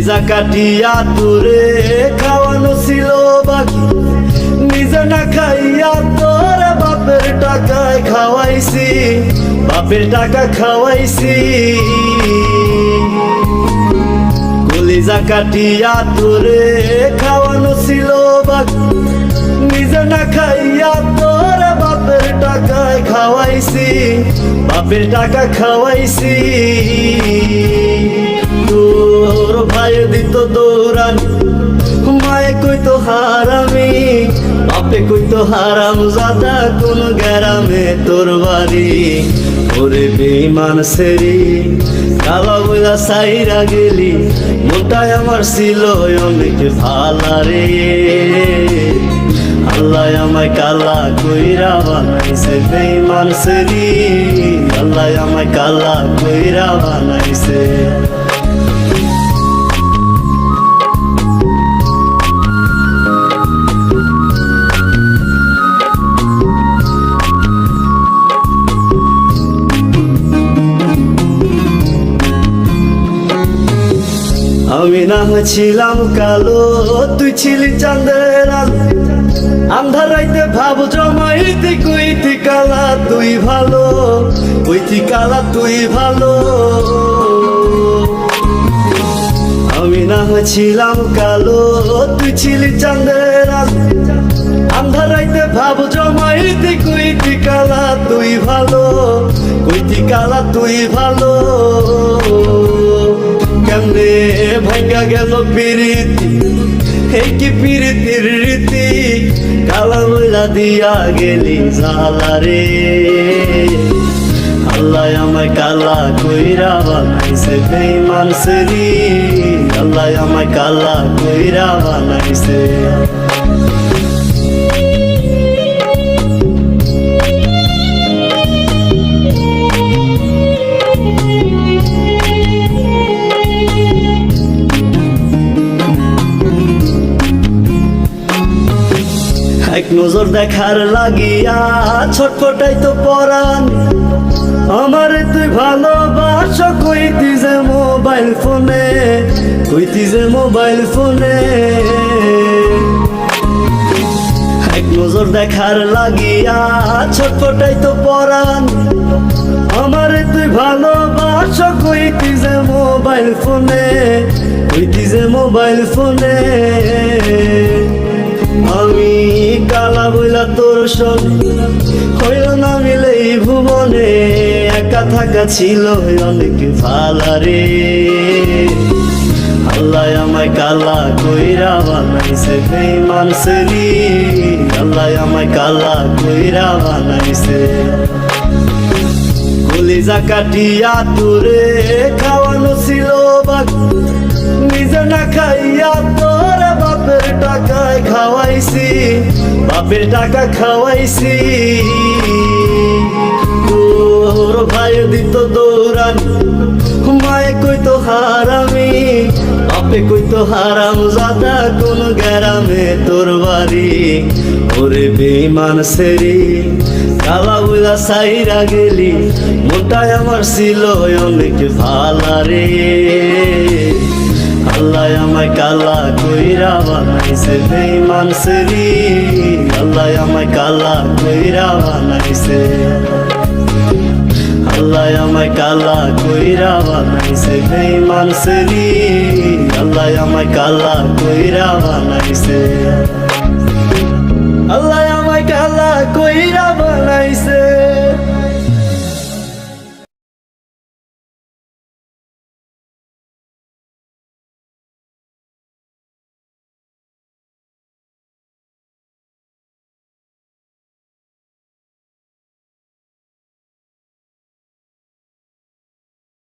কলিজা কাটিয়া তোরে খাওয়ানো ছিল বাকি, নিজে না খাইয়া তোর বাপের টাকায় খাওয়াইছি, বাপের টাকা খাওয়াইছি। কলিজা কাটিয়া তোরে খাওয়ানো ছিল বাকি, নিজে না খাইয়া তোর বাপের টাকায় খাওয়াইছি, বাপের টাকা খাওয়াইছি। তোর ভাই দিত দৌড়ানি, মায়ে কইতো হারামি, বাপে কইতো হারাম জাদা, কোন গ্রামে তোর বাড়ি। ওরে বেঈমান সেরি কালা বইলা সাইরা গেলি, মনটাই আমার ছিল অনেক ভালা রে। আল্লাহ আমায় কালা কইরা বানাইছে বেঈমান সেরি, আল্লাহ আমায় কালা কইরা বানাইছে। আমি না ছিলাম কালো, তুই ছিলি চাঁদের আলো, আন্ধার রাইতে ভাব জমাইতি, কইতি কালা তুই ভালো, কইতি কালা তুই ভালো। আমি না ছিলাম কালো, তুই ছিলি চাঁদের আলো, আন্ধার রাইতে ভাব জমাইতি, কইতি কালা তুই ভালো, কইতি কালা তুই ভালো। কেমনে ভাঙ্গা গেল পিরিতি, এই কি পিরিতির রীতি, কালা বইলা দিয়া গেলি জালা রে। আল্লাহ আমায় কালা কইরা বানাইছে বেঈমান সেরি, আল্লাহ আমায় কালা কইরা বানাইছে। এক নজর দেখার লাগিয়া ছটফটাই তো পরাণ, আমারে তুই ভালোবাস কইতি যে মোবাইল ফোনে, কইতি যে মোবাইল ফোনে। এক নজর দেখার লাগিয়া ছটফটাই তো পরাণ, আমারে তুই ভালোবাস কইতি যে মোবাইল ফোনে, কইতি যে মোবাইল ফোনে। আমি কালা বইলা তোর সঙ্গে হইল না মিলে এই ভুবনে, একা থাকা ছিল অনেক ভালা রে। আল্লাহ আমায় কালা কইরা বানাইছে বেঈমান সেরি, আল্লাহ আমায় কালা কইরা বানাইছে। কলিজা কাটিয়া তোরে খাওয়ানো ছিল বাকি, নিজে না খাইয়া তোর বাপের টাকায় খাওয়াইছি, বাপের টাকা খাওয়াইছি। তোর ভাই দিত দৌড়ানি, মায়ে কইতো হারামি, বাপে কইতো হারাম জাদা, কোন গ্রামে তোর বাড়ি। ওরে বেঈমান সেরি কালা বইলা সাইরা গেলি, মনটাই আমার ছিল অনেক ভালা রে। আল্লাহ আমায় কালা কইরা বানাইছে বেঈমান সেরি, আল্লাহ আমায় কালা কইরা বানাইছে। আল্লাহ আমায় কালা কইরা বানাইছে বেঈমান সেরি, আল্লাহ আমায় কালা কইরা বানাইছে।